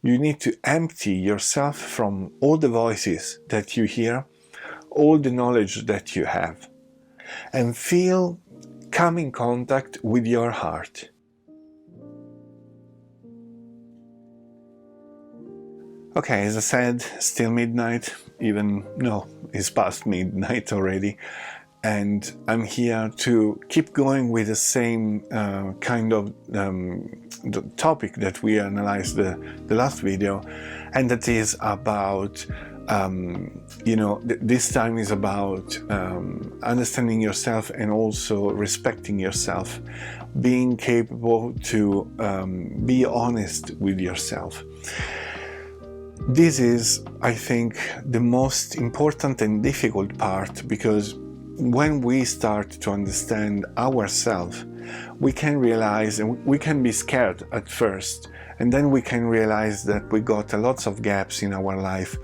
You need to empty yourself from all the voices that you hear, all the knowledge that you have, and come in contact with your heart. Okay, as I said, still midnight, it's past midnight already, and I'm here to keep going with the same kind of the topic that we analyzed the last video, and that is about this time is about understanding yourself and also respecting yourself, being capable to be honest with yourself. This is, I think, the most important and difficult part, because when we start to understand ourselves, we can realize, and we can be scared at first, and then we can realize that we got lots of gaps in our life.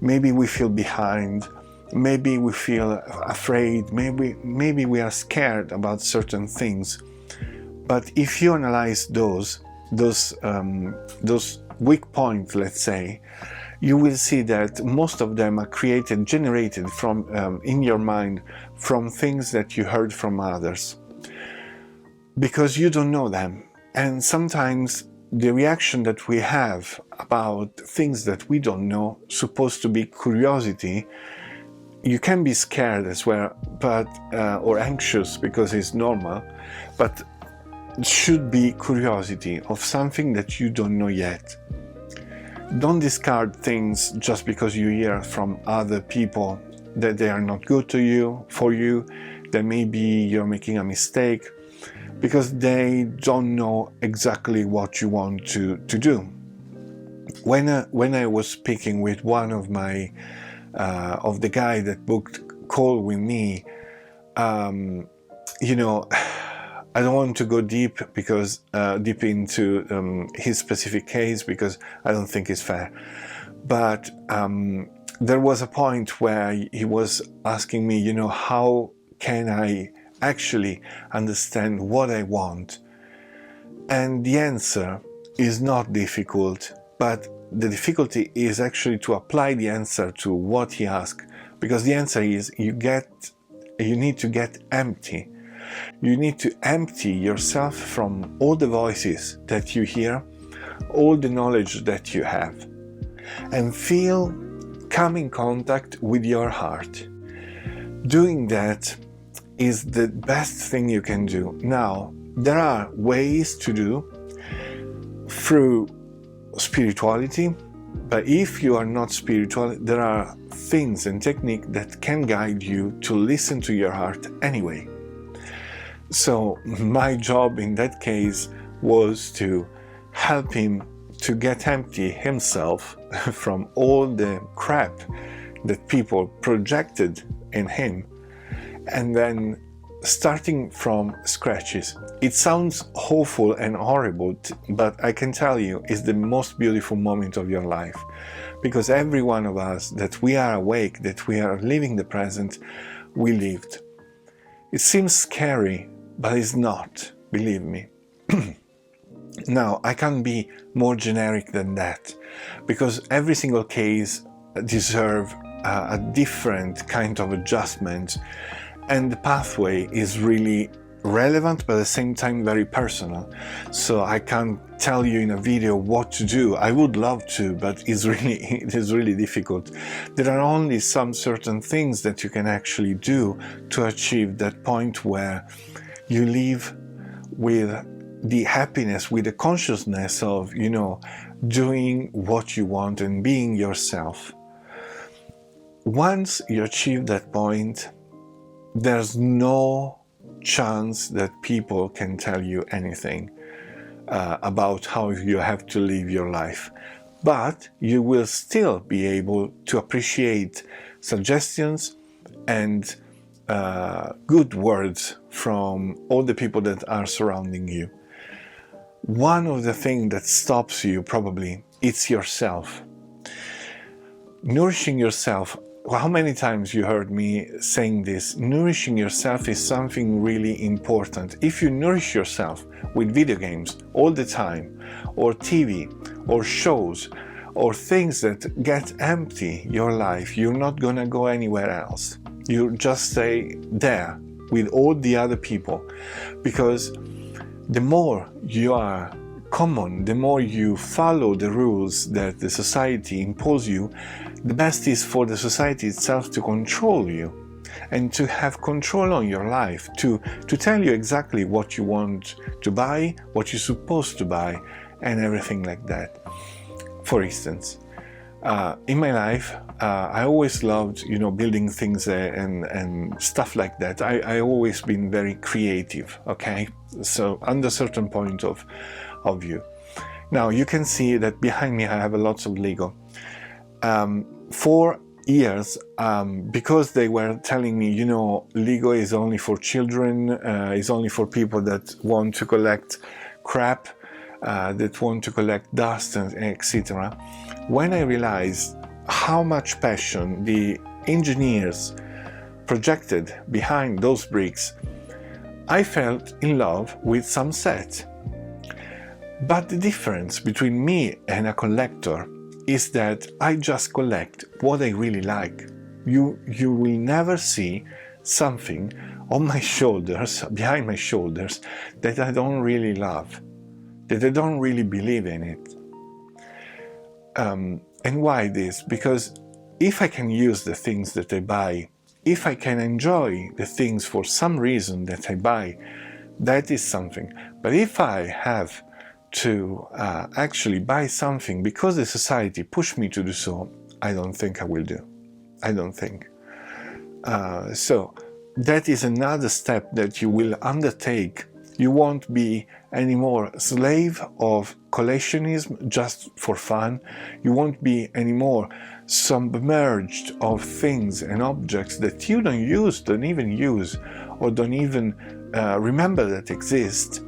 Maybe we feel behind, maybe we feel afraid, maybe we are scared about certain things. But if you analyze those weak points, let's say, you will see that most of them are generated from in your mind from things that you heard from others, because you don't know them. And sometimes the reaction that we have about things that we don't know, supposed to be curiosity, you can be scared as well, but or anxious, because it's normal, but it should be curiosity of something that you don't know yet. Don't discard things just because you hear from other people that they are not good for you, that maybe you're making a mistake, because they don't know exactly what you want to do. When I was speaking with one of my of the guy that booked call with me, I don't want to go deep into his specific case, because I don't think it's fair. But there was a point where he was asking me, how can I actually understand what I want? And the answer is not difficult, but the difficulty is actually to apply the answer to what he asked, because the answer is you need to get empty. You need to empty yourself from all the voices that you hear, all the knowledge that you have, and come in contact with your heart. Doing that is the best thing you can do. Now, there are ways to do through spirituality, but if you are not spiritual, there are things and techniques that can guide you to listen to your heart anyway. So my job in that case was to help him to get empty himself from all the crap that people projected in him, and then starting from scratches. It sounds awful and horrible, but I can tell you it's the most beautiful moment of your life, because every one of us that we are awake, that we are living the present, we lived. It seems scary, but it's not, believe me. Now, I can't be more generic than that, because every single case deserves a different kind of adjustment, and the pathway is really relevant, but at the same time very personal. So I can't tell you in a video what to do. I would love to, but it is really difficult. There are only some certain things that you can actually do to achieve that point where you live with the happiness, with the consciousness of, doing what you want and being yourself. Once you achieve that point, there's no chance that people can tell you anything about how you have to live your life. But you will still be able to appreciate suggestions and good words from all the people that are surrounding you. One of the things that stops you probably, it's yourself. Nourishing yourself. How many times you heard me saying this? Nourishing yourself is something really important. If you nourish yourself with video games all the time, or TV, or shows or things that get empty your life, you're not gonna go anywhere else. You just stay there with all the other people, because the more you are common, the more you follow the rules that the society impose you, the best is for the society itself to control you and to have control on your life, to tell you exactly what you want to buy, what you're supposed to buy, and everything like that. For instance, in my life, I always loved, building things and stuff like that. I always been very creative, okay? So under a certain point of view. Now you can see that behind me I have lots of Lego. For years, because they were telling me, Lego is only for children, is only for people that want to collect crap, that want to collect dust, and etc. When I realized how much passion the engineers projected behind those bricks, I felt in love with some set. But the difference between me and a collector is that I just collect what I really like. You will never see something on my shoulders, behind my shoulders, that I don't really love, that I don't really believe in it. And why this? Because if I can use the things that I buy, if I can enjoy the things for some reason that I buy, that is something. But if I have to actually buy something because the society pushed me to do so, I don't think I will do. I don't think. So that is another step that you will undertake. You won't be anymore a slave of collectionism just for fun. You won't be anymore submerged of things and objects that you don't use, don't even use, or don't even remember that exist.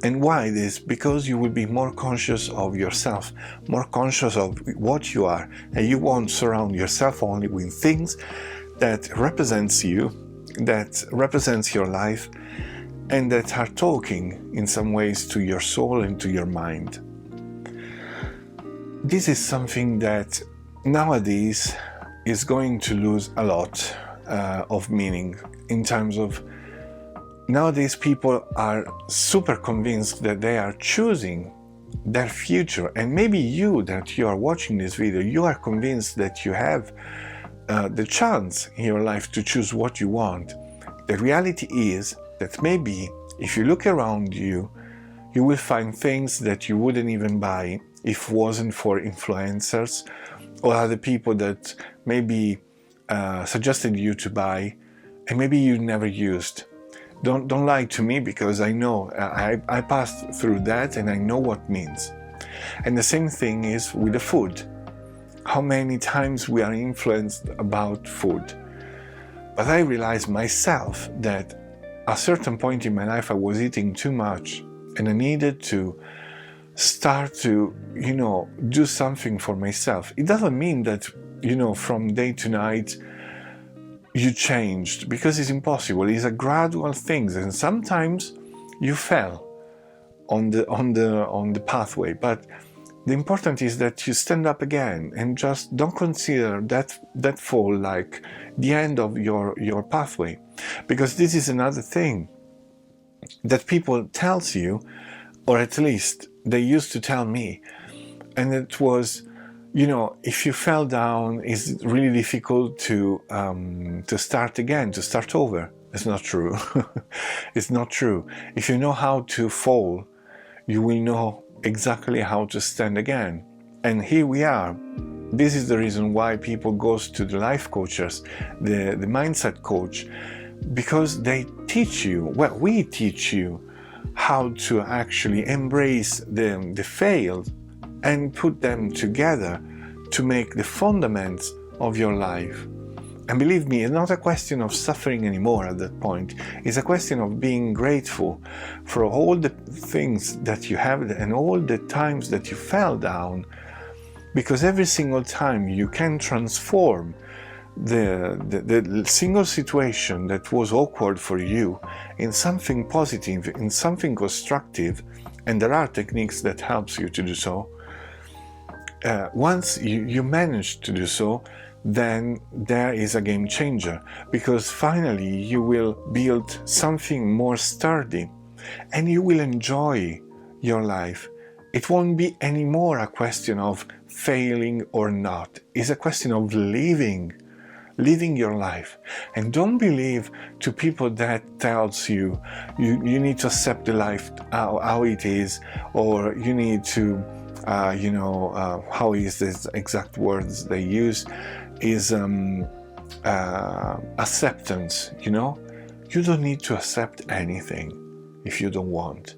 And why this? Because you will be more conscious of yourself, more conscious of what you are, and you won't surround yourself only with things that represents you, that represents your life, and that are talking in some ways to your soul and to your mind. This is something that nowadays is going to lose a lot of meaning in terms of nowadays people are super convinced that they are choosing their future, and maybe you that you are watching this video, you are convinced that you have the chance in your life to choose what you want. The reality is that maybe if you look around you, you will find things that you wouldn't even buy if it wasn't for influencers or other people that maybe suggested you to buy and maybe you never used. Don't lie to me, because I know I passed through that and I know what it means. And the same thing is with the food. How many times we are influenced about food. But I realized myself that at a certain point in my life I was eating too much and I needed to start to, do something for myself. It doesn't mean that, from day to night you changed, because it's impossible. It's a gradual thing, and sometimes you fell on the pathway. But the important is that you stand up again and just don't consider that fall like the end of your pathway, because this is another thing that people tells you, or at least they used to tell me, and it was, if you fell down, it's really difficult to start again, to start over. It's not true. It's not true. If you know how to fall, you will know exactly how to stand again. And here we are. This is the reason why people goes to the life coaches, the mindset coach, because they teach you, we teach you how to actually embrace the failed and put them together to make the fundamentals of your life. And believe me, it's not a question of suffering anymore at that point. It's a question of being grateful for all the things that you have and all the times that you fell down, because every single time you can transform the single situation that was awkward for you in something positive, in something constructive, and there are techniques that helps you to do so. Once you manage to do so, then there is a game changer, because finally you will build something more sturdy and you will enjoy your life. It won't be anymore a question of failing or not. It's a question of living your life. And don't believe to people that tells you need to accept the life how it is, or you need to how is this exact words they use is acceptance. You don't need to accept anything if you don't want.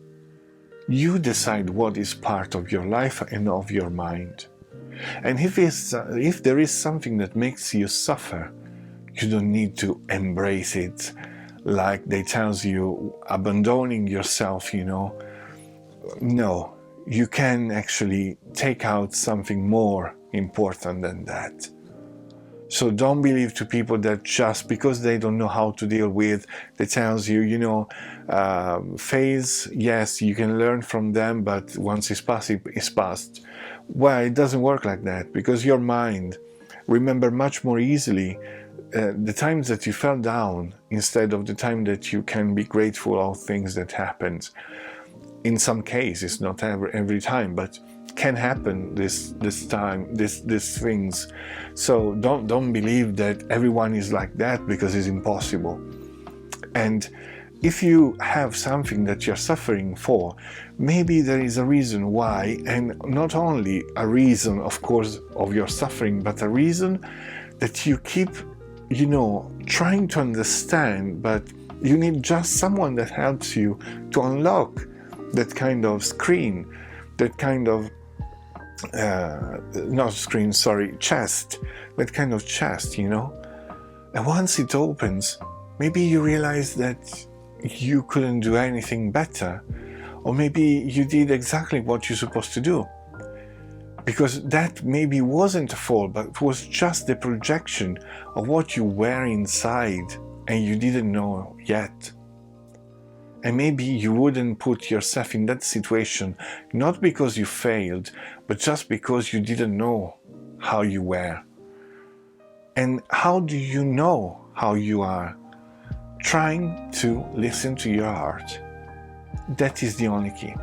You decide what is part of your life and of your mind. And if there is something that makes you suffer, you don't need to embrace it like they tells you, abandoning yourself, No, you can actually take out something more important than that. So don't believe to people that just because they don't know how to deal with, they tells you, phase, yes, you can learn from them, but once it's past, it's past. Well, it doesn't work like that, because your mind remember much more easily the times that you fell down instead of the time that you can be grateful of things that happened. In some cases, not every time, but can happen these things. So don't believe that everyone is like that, because it's impossible. And if you have something that you're suffering for, maybe there is a reason why, and not only a reason, of course, of your suffering, but a reason that you keep, trying to understand, but you need just someone that helps you to unlock that kind of screen, that kind of chest, that kind of chest, And once it opens, maybe you realize that you couldn't do anything better, or maybe you did exactly what you're supposed to do. Because that maybe wasn't a fault, but it was just the projection of what you were inside and you didn't know yet. And maybe you wouldn't put yourself in that situation, not because you failed, but just because you didn't know how you were. And how do you know how you are? Trying to listen to your heart. That is the only key.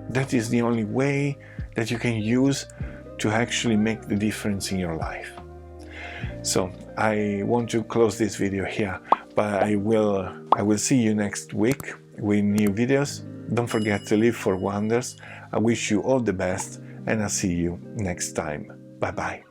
That is the only way that you can use to actually make the difference in your life. So I want to close this video here, but I will see you next week with new videos. Don't forget to live for wonders. I wish you all the best, and I'll see you next time. Bye bye.